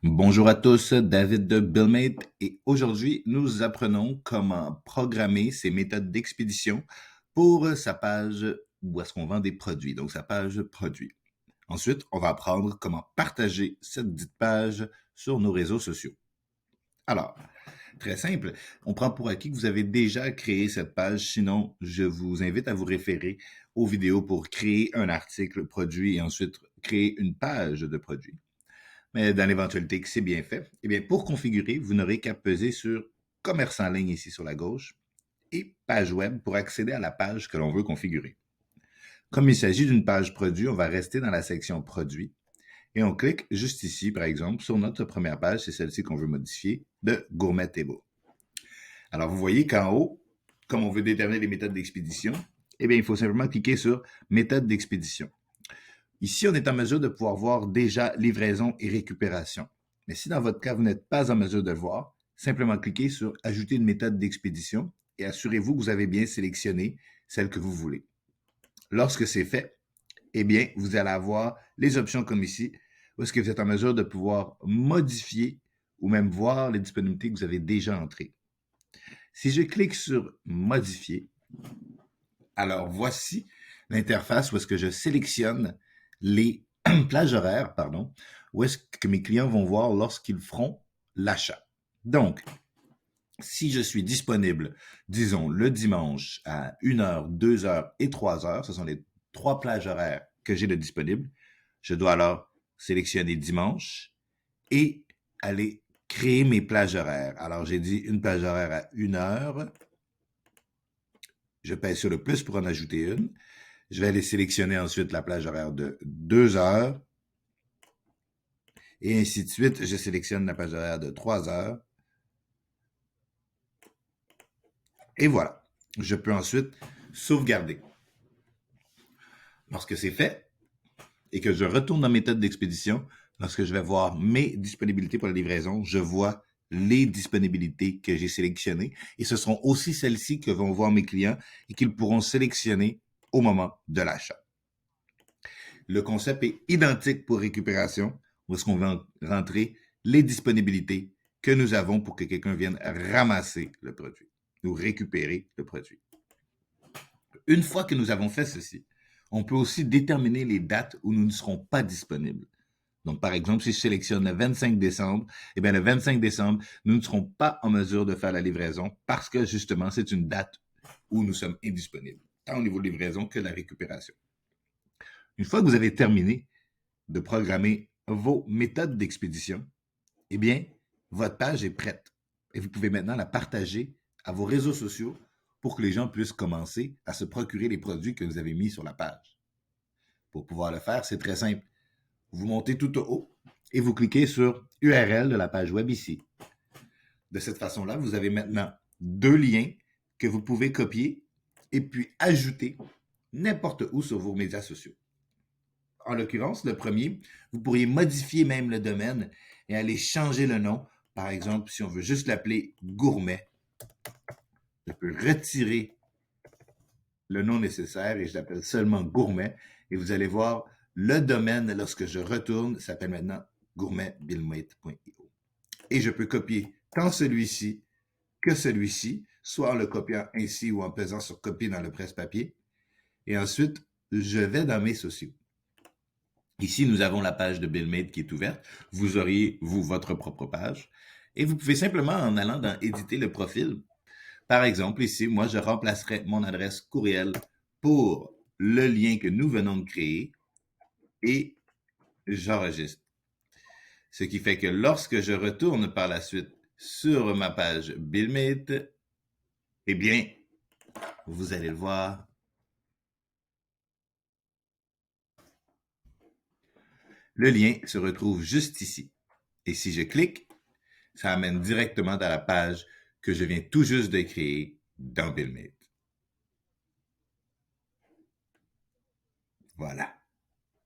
Bonjour à tous, David de BuildMate et aujourd'hui nous apprenons comment programmer ces méthodes d'expédition pour sa page où est-ce qu'on vend des produits, donc sa page produit. Ensuite, on va apprendre comment partager cette dite page sur nos réseaux sociaux. Alors, très simple, on prend pour acquis que vous avez déjà créé cette page, sinon je vous invite à vous référer aux vidéos pour créer un article produit et ensuite créer une page de produit. Mais dans l'éventualité que c'est bien fait, eh bien, pour configurer, vous n'aurez qu'à peser sur Commerce en ligne ici sur la gauche et Page web pour accéder à la page que l'on veut configurer. Comme il s'agit d'une page produit, on va rester dans la section Produits et on clique juste ici, par exemple, sur notre première page, c'est celle-ci qu'on veut modifier, de Gourmet Table. Alors, vous voyez qu'en haut, comme on veut déterminer les méthodes d'expédition, eh bien, il faut simplement cliquer sur Méthode d'expédition. Ici, on est en mesure de pouvoir voir déjà livraison et récupération. Mais si dans votre cas, vous n'êtes pas en mesure de le voir, simplement cliquez sur Ajouter une méthode d'expédition et assurez-vous que vous avez bien sélectionné celle que vous voulez. Lorsque c'est fait, eh bien, vous allez avoir les options comme ici, où est-ce que vous êtes en mesure de pouvoir modifier ou même voir les disponibilités que vous avez déjà entrées. Si je clique sur Modifier, alors voici l'interface où est-ce que je sélectionne les plages horaires, où est-ce que mes clients vont voir lorsqu'ils feront l'achat. Donc, si je suis disponible, disons, le dimanche à 1h, 2h et 3h, ce sont les 3 plages horaires que j'ai de disponibles, je dois alors sélectionner dimanche et aller créer mes plages horaires. Alors, j'ai dit une plage horaire à 1h, je pèse sur le plus pour en ajouter une. Je vais aller sélectionner ensuite la plage horaire de 2 heures. Et ainsi de suite, je sélectionne la plage horaire de 3 heures. Et voilà. Je peux ensuite sauvegarder. Lorsque c'est fait et que je retourne dans méthode d'expédition, lorsque je vais voir mes disponibilités pour la livraison, je vois les disponibilités que j'ai sélectionnées. Et ce seront aussi celles-ci que vont voir mes clients et qu'ils pourront sélectionner au moment de l'achat. Le concept est identique pour récupération, où est-ce qu'on va rentrer les disponibilités que nous avons pour que quelqu'un vienne ramasser le produit ou récupérer le produit. Une fois que nous avons fait ceci, on peut aussi déterminer les dates où nous ne serons pas disponibles. Donc, par exemple, si je sélectionne le 25 décembre, eh bien, le 25 décembre, nous ne serons pas en mesure de faire la livraison parce que, justement, c'est une date où nous sommes indisponibles, tant au niveau de livraison que de la récupération. Une fois que vous avez terminé de programmer vos méthodes d'expédition, eh bien, votre page est prête. Et vous pouvez maintenant la partager à vos réseaux sociaux pour que les gens puissent commencer à se procurer les produits que vous avez mis sur la page. Pour pouvoir le faire, c'est très simple. Vous montez tout au haut et vous cliquez sur URL de la page web ici. De cette façon-là, vous avez maintenant 2 liens que vous pouvez copier et puis ajouter n'importe où sur vos médias sociaux. En l'occurrence, le premier, vous pourriez modifier même le domaine et aller changer le nom. Par exemple, si on veut juste l'appeler Gourmet, je peux retirer le nom nécessaire et je l'appelle seulement Gourmet. Et vous allez voir, le domaine, lorsque je retourne, s'appelle maintenant gourmetbuildmate.io. Et je peux copier tant celui-ci que celui-ci, soit en le copiant ainsi ou en pesant sur copier dans le presse-papier. Et ensuite, je vais dans mes sociaux. Ici, nous avons la page de BuildMate qui est ouverte. Vous auriez, vous, votre propre page. Et vous pouvez simplement, en allant dans Éditer le profil, par exemple, ici, moi, je remplacerai mon adresse courriel pour le lien que nous venons de créer et j'enregistre. Ce qui fait que lorsque je retourne par la suite sur ma page BuildMate, eh bien, vous allez le voir, le lien se retrouve juste ici. Et si je clique, ça amène directement dans la page que je viens tout juste de créer dans BuildMate. Voilà.